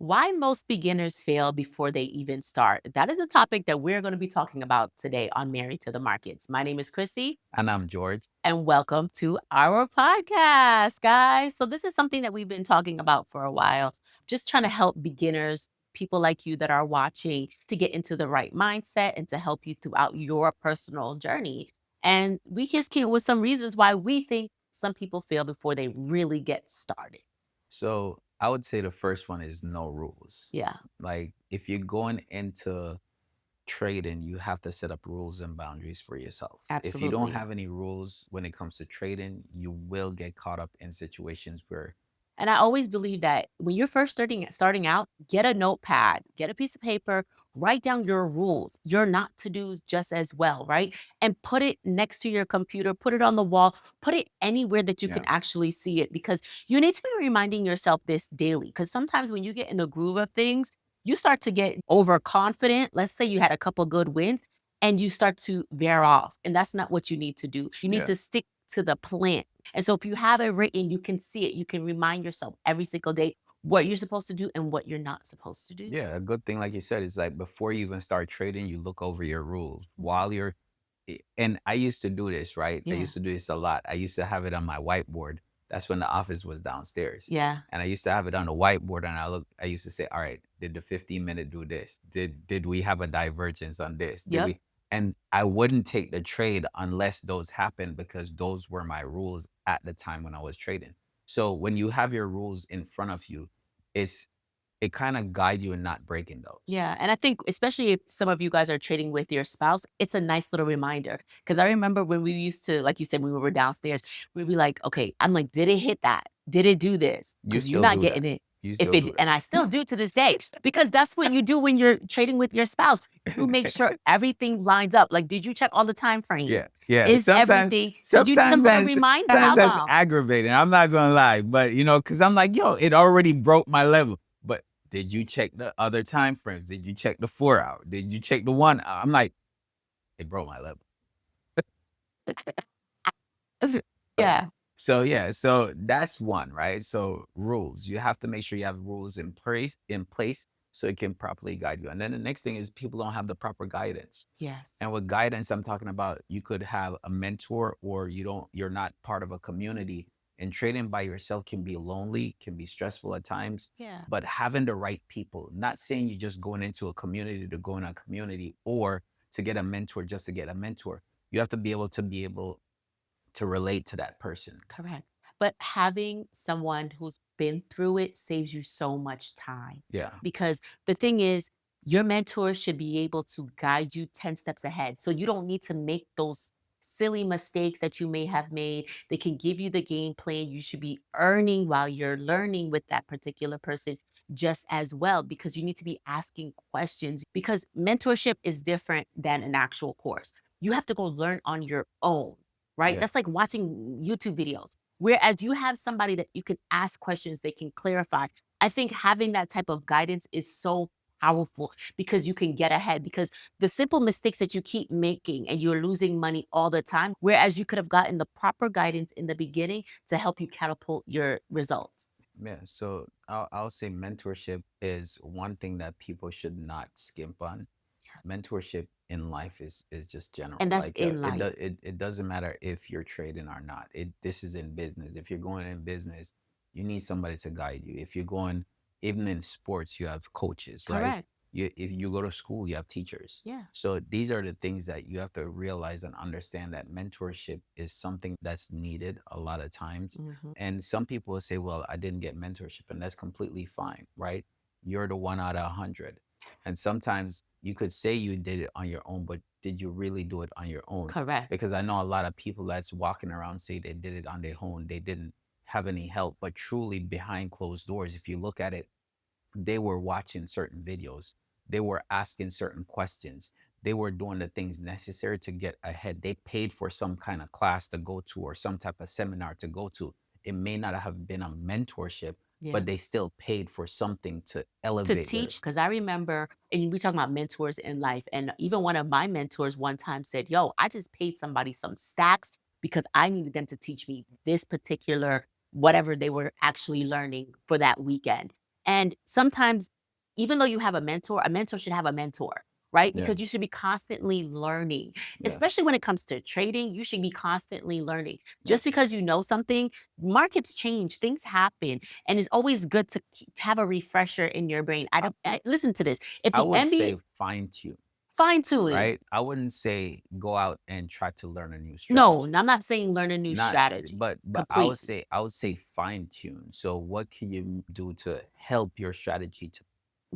Why most beginners fail before they even start. That is a topic that we're going to be talking about today on Married to the Markets. My name is Christy, And I'm George. and welcome to our podcast, guys. So, this is something that we've been talking about for a while, just trying to help beginners, people like you that are watching, to get into the right mindset and to help you throughout your personal journey. And we just came with some reasons why we think some people fail before they really get started. So I would say the first one is no rules. Yeah, Like if you're going into trading, you have to set up rules and boundaries for yourself. If you don't absolutely. have any rules when it comes to trading, you will get caught up in situations where, And I always believe that when you're first starting out, get a notepad, get a piece of paper, write down your rules, your not to dos just as well, right? And put it next to your computer, put it on the wall, put it anywhere that you can yeah, actually see it because you need to be reminding yourself this daily. Because sometimes when you get in the groove of things, you start to get overconfident. Let's say you had a couple good wins and you start to veer off. And that's not what you need to do. You need yeah, to stick to the plan. And so if you have it written, you can see it. You can remind yourself every single day what you're supposed to do and what you're not supposed to do. yeah. A good thing, like you said, is like before you even start trading, you look over your rules Mhm. while you're and I used to do this, right? I Yeah. used to do this a lot. I used to have it on my whiteboard. That's when the office was downstairs. Yeah. And I used to have it on the whiteboard and I used to say, all right, did the 15-minute do this? Did we have a divergence on this? Did Yep. we and I wouldn't take the trade unless those happened because those were my rules at the time when I was trading. So when you have your rules in front of you, it's it kind of guide you in not breaking those. Yeah. And I think, especially if some of you guys are trading with your spouse, it's a nice little reminder. Cause I remember when we used to, like you said, when we were downstairs, we'd be like, okay, I'm like, did it hit that? Did it do this? You Cause you're still not do getting that. it. You If still it, do and I that. still do to this day, because that's what you do when you're trading with your spouse. You make sure everything lines up. Like, did you check all the time frames? Yeah, yeah. Is Sometimes everything, because you need a sometimes little that's reminder. sometimes How that's come? aggravating. I'm not gonna lie, but because I'm like, yo, it already broke my level. But did you check the other time frames? Did you check the 4 hour? Did you check the 1 hour? I'm like, it broke my level. Yeah. So yeah, so that's one, right? So rules. You have to make sure you have rules in place so it can properly guide you. And then the next thing is people don't have the proper guidance. Yes. And with guidance, I'm talking about you could have a mentor or you're not part of a community. And trading by yourself can be lonely, can be stressful at times, Yeah. but having the right people, not saying you're just going into a community to go in a community or to get a mentor just to get a mentor. You have to be able to relate to that person. Correct. But having someone who's been through it saves you so much time Yeah. because the thing is, your mentor should be able to guide you 10 steps ahead. So you don't need to make those silly mistakes that you may have made. They can give you the game plan. You should be earning while you're learning with that particular person just as well because you need to be asking questions because mentorship is different than an actual course. You have to go learn on your own, right? Yeah. That's like watching YouTube videos. Whereas you have somebody that you can ask questions, they can clarify. I think having that type of guidance is so powerful because you can get ahead. Because the simple mistakes that you keep making and you're losing money all the time, whereas you could have gotten the proper guidance in the beginning to help you catapult your results. Yeah. So I'll say mentorship is one thing that people should not skimp on. Mentorship in life is just general. And that's Like in it life. does it doesn't matter if you're trading or not. This is in business. If you're going in business, you need somebody to guide you. If you're going even in sports, you have coaches, right? Correct. If you go to school, you have teachers. Yeah. So these are the things that you have to realize and understand that mentorship is something that's needed a lot of times. Hmm. And some people will say, well, I didn't get mentorship, and that's completely fine, right? You're the one out of 100. And sometimes you could say you did it on your own, but did you really do it on your own? Correct. Because I know a lot of people that's walking around say they did it on their own. They didn't have any help, but truly behind closed doors, if you look at it, they were watching certain videos. They were asking certain questions. They were doing the things necessary to get ahead. They paid for some kind of class to go to or some type of seminar to go to. It may not have been a mentorship, Yeah. but they still paid for something to To elevate their. teach, because I remember, and we talking about mentors in life, and even one of my mentors one time said, "Yo, I just paid somebody some stacks because I needed them to teach me this particular whatever they were actually learning for that weekend." And sometimes, even though you have a mentor should have a mentor, right? Yeah. Because you should be constantly learning, Yeah. especially when it comes to trading. You should be constantly learning. Yeah. Just because you know something, markets change, things happen, and it's always good to have a refresher in your brain. I I, don't listen to this. If I the would MBA say fine tune, fine tuning, right? I wouldn't say go out and try to learn a new no, strategy. I'm not saying learn a new Not, strategy but completely. I would say fine tune. So what can you do to help your strategy to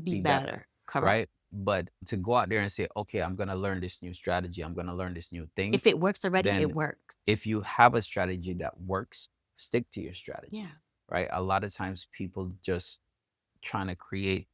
Be be better, better, correct? right? But to go out there and say, okay, I'm gonna learn this new strategy, I'm gonna learn this new thing, If it works already, it then works. if you have a strategy that works, stick to your strategy, Yeah. right? A lot of times people just trying to create,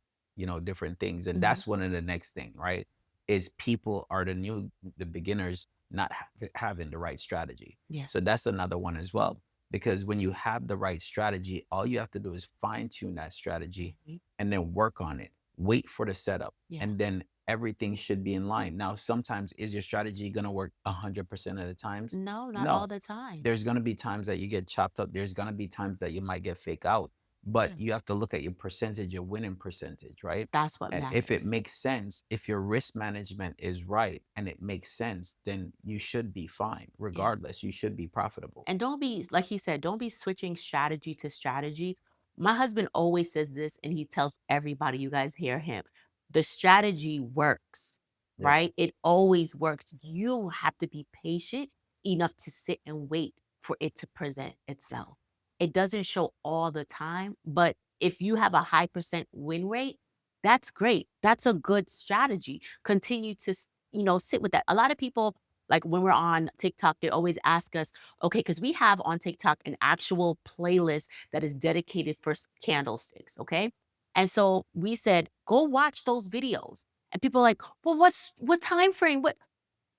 different things. And Mhm. that's one of the next thing, right? Is people are the beginners not having the right strategy. Yeah. So that's another one as well. Because when you have the right strategy, all you have to do is fine tune that strategy Mhm. and then work on it. Wait for the setup, Yeah. and then everything should be in line. Now, sometimes is your strategy going to work 100% of the times? No, not all No. the time. There's going to be times that you get chopped up. There's going to be times that you might get fake out, but Yeah. you have to look at your percentage, your winning percentage, right? That's what And if it matters. makes sense, if your risk management is right and it makes sense, then you should be fine. Yeah. Regardless, you should be profitable. And don't be, like he said, don't be switching strategy to strategy. My husband always says this, and he tells everybody, you guys hear him. The strategy works, Yeah. right? It always works. You have to be patient enough to sit and wait for it to present itself. It doesn't show all the time, but if you have a high percent win rate, that's great. That's a good strategy. Continue to, sit with that. A lot of people, like when we're on TikTok, they always ask us, okay, because we have on TikTok an actual playlist that is dedicated for candlesticks. Okay. And so we said, go watch those videos. And people are like, well, what time frame? What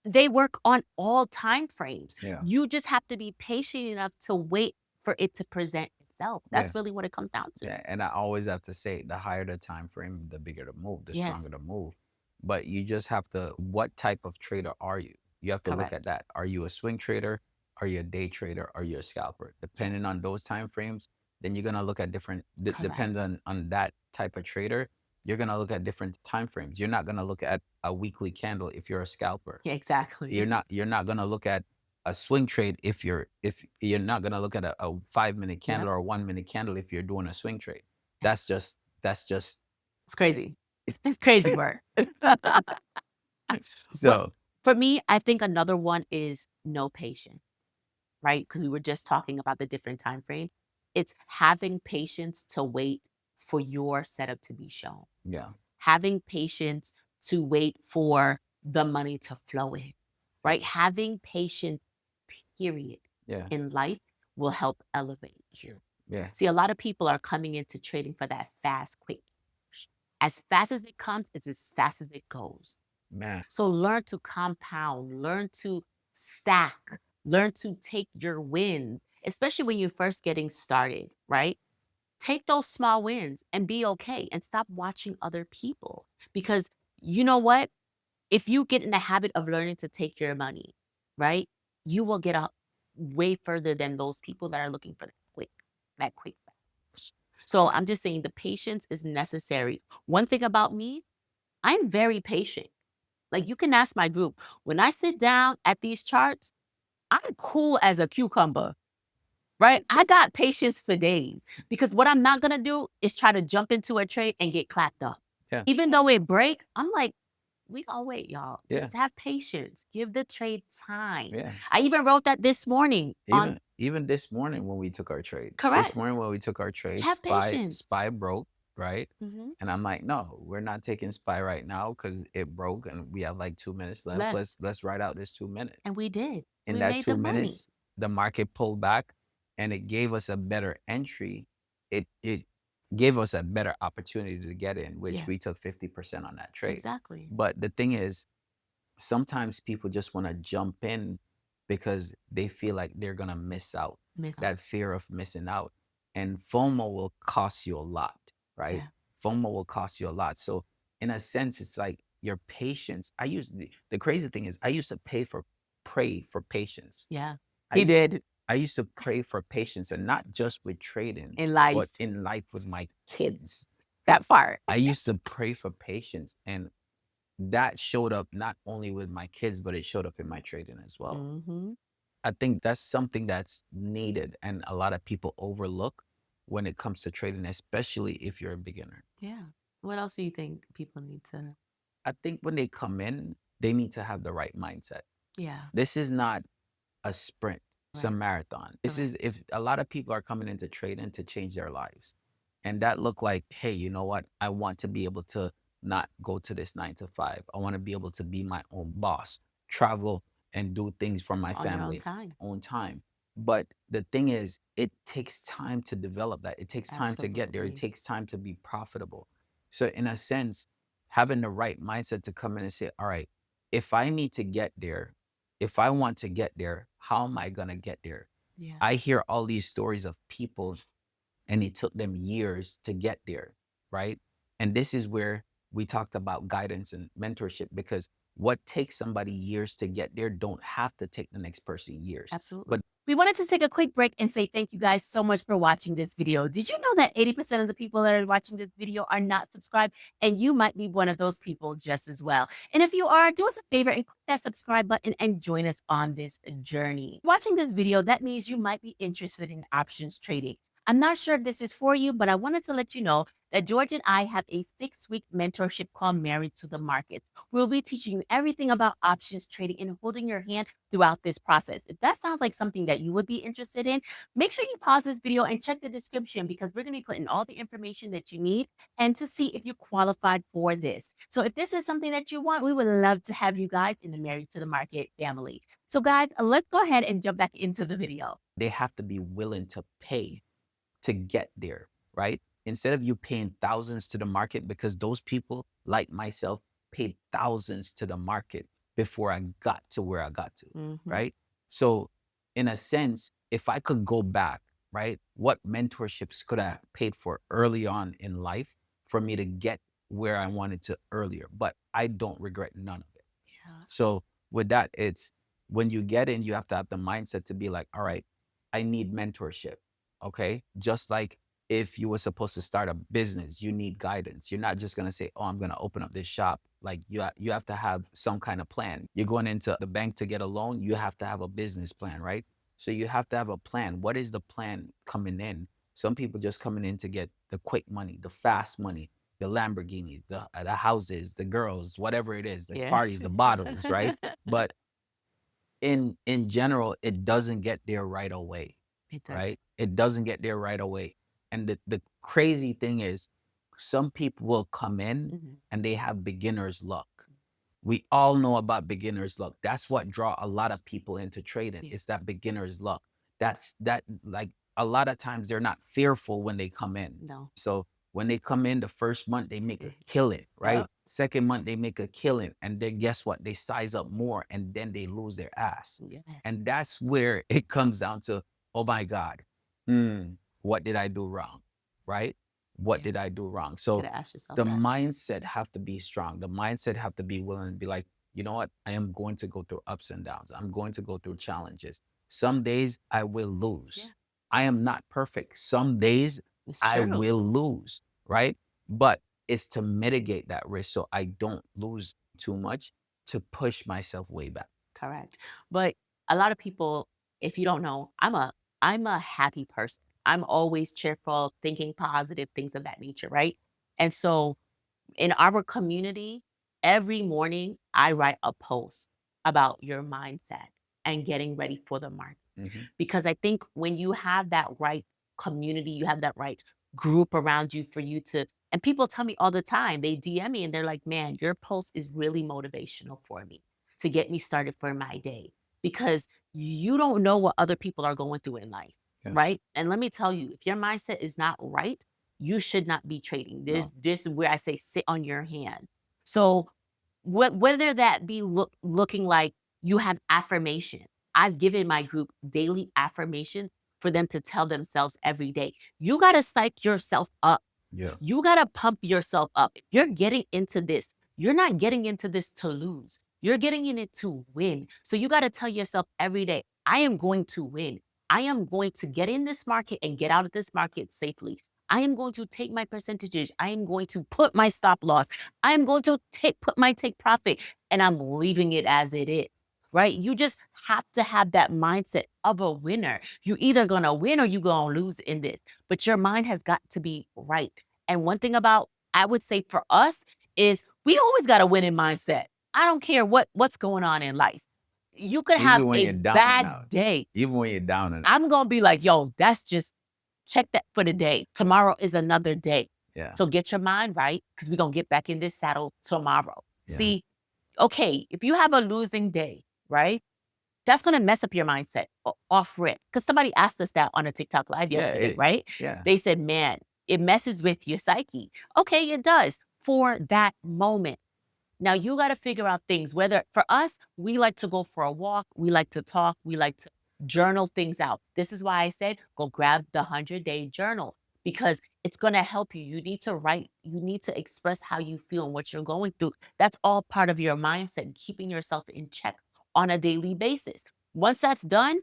they work on all time frames. Yeah. You just have to be patient enough to wait for it to present itself. Yeah. That's really what it comes down to. Yeah, and I always have to say the higher the time frame, the bigger the move, the Yes, stronger the move. But you just have to, what type of trader are you? You have to look at correct. that. Are you a swing trader? Are you a day trader? Are you a scalper? Yeah, Depending on those time frames, then you're gonna look at different. correct. Depends on that type of trader. You're gonna look at different time frames. You're not gonna look at a weekly candle if you're a scalper. Yeah, exactly. You're not gonna look at a swing trade if you're not gonna look at a 5 minute Yep. candle or 1 minute candle if you're doing a swing trade. Yeah. That's just It's crazy. It's crazy work. But so for me, I think another one is no patience, right? Because we were just talking about the different time frame. It's having patience to wait for your setup to be shown. yeah, Having patience to wait for the money to flow in, right? Having patience, period, yeah, in life will help elevate you. yeah, See, a lot of people are coming into trading for that fast, quick. As fast as it comes, it's as fast as it goes. man, So learn to compound, learn to stack, learn to take your wins, especially when you're first getting started, right? Take those small wins and be okay and stop watching other people. Because you know what? If you get in the habit of learning to take your money, right? You will get up way further than those people that are looking for that quick. So I'm just saying the patience is necessary. One thing about me, I'm very patient. Like you can ask my group. When I sit down at these charts, I'm cool as a cucumber, right? I got patience for days because what I'm not gonna do is try to jump into a trade and get clapped up. yeah, Even though it break, I'm like, we gonna wait, y'all. yeah, Just have patience. Give the trade time. yeah. I even wrote that this morning on Even this morning when we took our trade, correct. Have patience. SPY broke, right? Mhm. And I'm like, no, we're not taking SPY right now because it broke and we have like 2 minutes left. Left. Let's ride out this 2 minutes. And we did. In We that made the two money. minutes, the market pulled back and it gave us a better entry. It gave us a better opportunity to get in, which Yeah, we took 50% on that trade. exactly. But the thing is, sometimes people just want to jump in because they feel like they're going to miss out, Miss out. that fear of missing out. And FOMO will cost you a lot, right? Yeah. FOMO will cost you a lot. So, in a sense, it's like your patience. The crazy thing is, I used to pray for patience. Yeah. I He used, did I used to pray for patience and not just with trading, in but life. in life with my kids. That part. I used to pray for patience, and that showed up not only with my kids, but it showed up in my trading as well. Mhm. I think that's something that's needed and a lot of people overlook when it comes to trading, especially if you're a beginner. Yeah. What else do you think people need to. I think when they come in, they need to have the right mindset. Yeah. This is not a sprint, it's a Right. marathon. This Correct. is if a lot of people are coming into trading to change their lives. And that look like, hey, you know what? I want to be able to not go to this 9 to 5. I want to be able to be my own boss, travel and do things for my On your own family, time. own time. But the thing is, it takes time to develop that. It takes time to get there. It Absolutely. takes time to be profitable. So in a sense, having the right mindset to come in and say, all right, if I need to get there, if I want to get there, how am I going to get there? Yeah. I hear all these stories of people and it took them years to get there, right? And this is where we talked about guidance and mentorship because what takes somebody years to get there don't have to take the next person years. But Absolutely. We wanted to take a quick break and say thank you guys so much for watching this video. Did you know that 80% of the people that are watching this video are not subscribed? And you might be one of those people just as well. And if you are, do us a favor and click that subscribe button and join us on this journey. Watching this video, that means you might be interested in options trading. I'm not sure if this is for you, but I wanted to let you know that George and I have a 6-week mentorship called Married to the Markets. We'll be teaching you everything about options trading and holding your hand throughout this process. If that sounds like something that you would be interested in, make sure you pause this video and check the description because we're going to be putting all the information that you need and to see if you're qualified for this. So if this is something that you want, we would love to have you guys in the Married to the Market family. So guys, let's go ahead and jump back into the video. they have to be willing to pay to get there, right? Instead of you paying thousands to the market, because those people, like myself, paid thousands to the market before I got to where I got to, Hmm. right? So, in a sense, if I could go back, right, what mentorships could I have paid for early on in life for me to get where I wanted to earlier? But I don't regret none of it. Yeah. So with that, it's when you get in, you have to have the mindset to be like, all right, I need mentorship. Okay. Just like if you were supposed to start a business, you need guidance. You're not just gonna say, "Oh, I'm gonna open up this shop." Like you have to have some kind of plan. You're going into the bank to get a loan. You have to have a business plan, right? So you have to have a plan. What is the plan coming in? Some people just coming in to get the quick money, the fast money, the Lamborghinis, the houses, the girls, whatever it is, the Yeah. parties, the bottles, right? But in general, it doesn't get there right away, It doesn't. right? It doesn't get there right away. And the crazy thing is some people will come in Mhm. and they have beginner's luck. We all know about beginner's luck. That's what draw a lot of people into trading. Yeah. It's that beginner's luck. That's that like a lot of times they're not fearful when they come in. No. So when they come in the first month, they make a killing, right? Yep. Second month, they make a killing. And then guess what? They size up more and then they lose their ass. Yes. And that's where it comes down to, oh my God, what did I do wrong? Right? What Yeah. did I do wrong? You So gotta ask yourself the that. mindset have to be strong. The mindset have to be willing to be like, you know what? I am going to go through ups and downs. I'm going to go through challenges. Some days I will Yeah. lose. I am not perfect. Some days It's I true. will lose, right? But it's to mitigate that risk so I don't lose too much to push myself way back. Correct. But a lot of people, if you don't know, I'm a happy person. I'm always cheerful, thinking positive, things of that nature, right? And so in our community, every morning I write a post about your mindset and getting ready for the market. Mhm. Because I think when you have that right community, you have that right group around you for you to, and people tell me all the time, they DM me and they're like, man, your post is really motivational for me to get me started for my day because you don't know what other people are going through in life. Yeah. Right. And let me tell you, if your mindset is not right, you should not be trading. No. This is where I say sit on your hand. So whether that be looking like you have affirmation. I've given my group daily affirmation for them to tell themselves every day. You got to psych yourself up. Yeah. You got to pump yourself up. If you're getting into this, you're not getting into this to lose. You're getting in it to win. So you got to tell yourself every day, I am going to win. I am going to get in this market and get out of this market safely. I am going to take my percentages. I am going to put my stop loss. I am going to put my take profit, and I'm leaving it as it is. Right? You just have to have that mindset of a winner. You're either gonna win or you're gonna lose in this. But your mind has got to be right. And one thing about I would say for us is we always got a winning mindset. I don't care what's going on in life. You could have Even when a you're down and bad out. day. Even when you're down and out. I'm gonna be like, yo, that's just check that for the day. Tomorrow is another day. Yeah. So get your mind right because we're gonna get back in this saddle tomorrow. Yeah. See, okay, if you have a losing day, right? That's gonna mess up your mindset off rip. Because somebody asked us that on a TikTok live Yeah. yesterday, right? Yeah. They said, man, it messes with your psyche. Okay, it does for that moment. Now you got to figure out things. Whether for us, we like to go for a walk, we like to talk, we like to journal things out. This is why I said go grab the 100-day journal because it's going to help you. You need to write, you need to express how you feel and what you're going through. That's all part of your mindset and keeping yourself in check on a daily basis. Once that's done,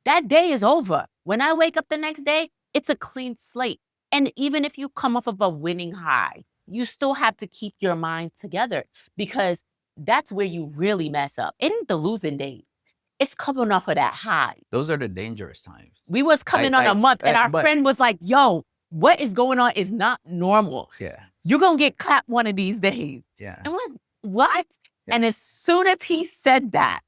that day is over. When I wake up the next day, it's a clean slate. And even if you come off of a winning high, you still have to keep your mind together because that's where you really mess up. It ain't the losing day. It's coming off of that high. Those are the dangerous times. We was coming on a month and our friend was like, yo, what is going on is not normal. Yeah. You're going to get clapped one of these days. Yeah. And we're like, what? Yeah. And as soon as he said that,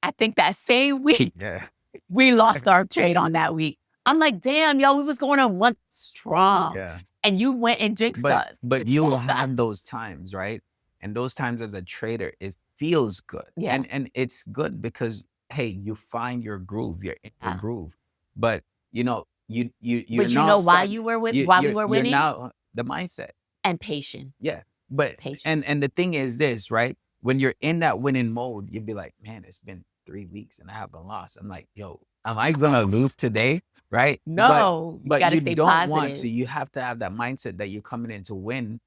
I think that same week, Yeah. we lost our trade on that week. I'm like, damn, yo, we was going on one strong. Yeah. And you went and jinxed us. But you will have those times, right? And those times as a trader, it feels good. Yeah. And it's good because hey, you find your groove, you're in your Yeah. groove. But you know, you're But you now know why start- you were with you- why we you're- were you're winning? now the mindset. And patient. Yeah. But Patient. and the thing is this, right? When you're in that winning mode, you'd be like, man, it's been 3 weeks and I haven't lost. I'm like, yo, am I gonna lose today? Right? No, you But gotta you stay don't want positive. to. You have to have that mindset that you're coming in to win.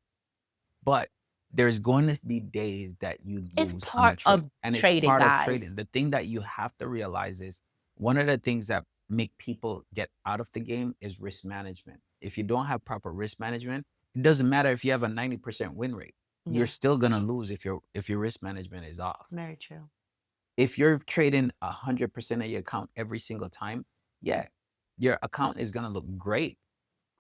But there's going to be days that you It's lose on the part trade, of and it's trading, part of guys. trading. The thing that you have to realize is one of the things that make people get out of the game is risk management. If you don't have proper risk management, it doesn't matter if you have a 90% win rate. Yeah. You're still gonna lose if your risk management is off. Very true. If you're trading 100% of your account every single time, yeah, your account is gonna look great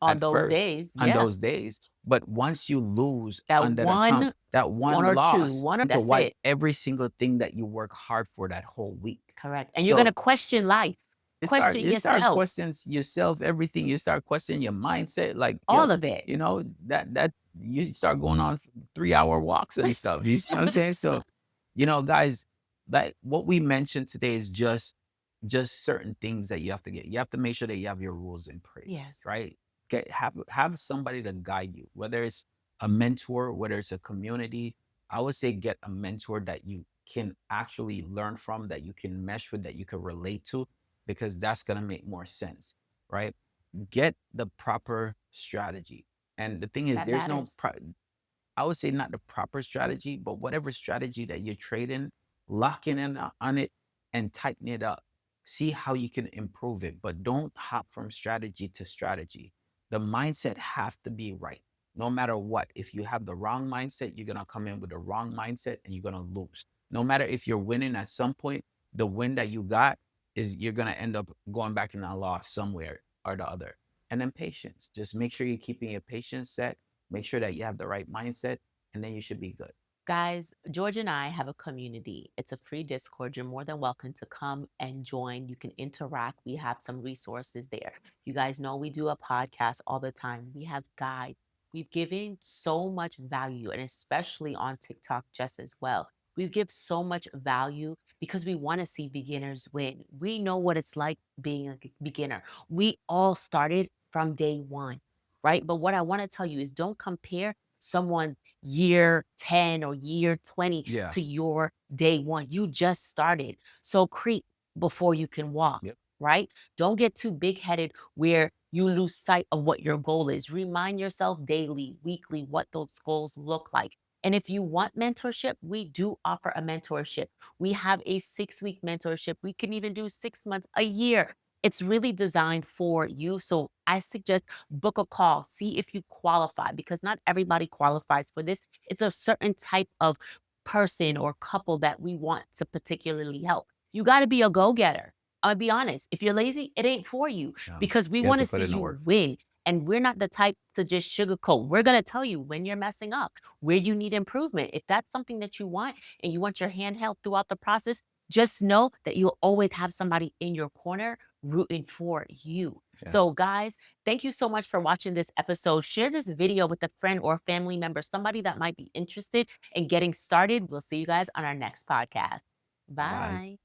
On at those first, days, on yeah. those days. But once you lose That on that one account, that one or two, loss one or to that's wipe it. every single thing that you work hard for that whole week. Correct. And you're gonna question life. Question You start yourself. questioning yourself, everything. You start questioning your mindset, like All yo, of it. you know, that you start going on 3-hour walks and stuff. You see what I'm saying? So, you know, guys, like what we mentioned today is just certain things that you have to get. You have to make sure that you have your rules in place. Yes. Right? Have somebody to guide you, whether it's a mentor, whether it's a community. I would say get a mentor that you can actually learn from, that you can mesh with, that you can relate to, because that's gonna make more sense, right? Get the proper strategy. And the thing is, That there's no matters. I would say not the proper strategy, but whatever strategy that you're trading, lock in on it and tighten it up. See how you can improve it, but don't hop from strategy to strategy. The mindset have to be right. No matter what, if you have the wrong mindset, you're gonna come in with the wrong mindset and you're gonna lose. No matter if you're winning at some point, the win that you got is you're gonna end up going back in a loss somewhere or the other. And then patience. Just make sure you're keeping your patience set. Make sure that you have the right mindset, and then you should be good. Guys, George and I have a community. It's a free Discord. You're more than welcome to come and join. You can interact. We have some resources there. You guys know we do a podcast all the time. We have guides. We've given so much value, and especially on TikTok just as well. We give so much value because we want to see beginners win. We know what it's like being a beginner. We all started from day one, right? But what I want to tell you is don't compare someone year 10 or year 20 Yeah. to your day one. You just started. So creep before you can walk, Yep. right? Don't get too big headed where you lose sight of what your goal is. Remind yourself daily, weekly, what those goals look like. And if you want mentorship, we do offer a mentorship. We have a 6-week mentorship. We can even do 6 months, a year. It's really designed for you. So I suggest book a call, see if you qualify because not everybody qualifies for this. It's a certain type of person or couple that we want to particularly help. You got to be a go getter. I'll be honest. If you're lazy, it ain't for you Yeah. because we You have want to to put see in the you work. win. And we're not the type to just sugarcoat. We're going to tell you when you're messing up, where you need improvement. If that's something that you want and you want your hand held throughout the process, just know that you'll always have somebody in your corner rooting for you. Yeah. So, guys, thank you so much for watching this episode. Share this video with a friend or family member, somebody that might be interested in getting started. We'll see you guys on our next podcast. Bye. Bye.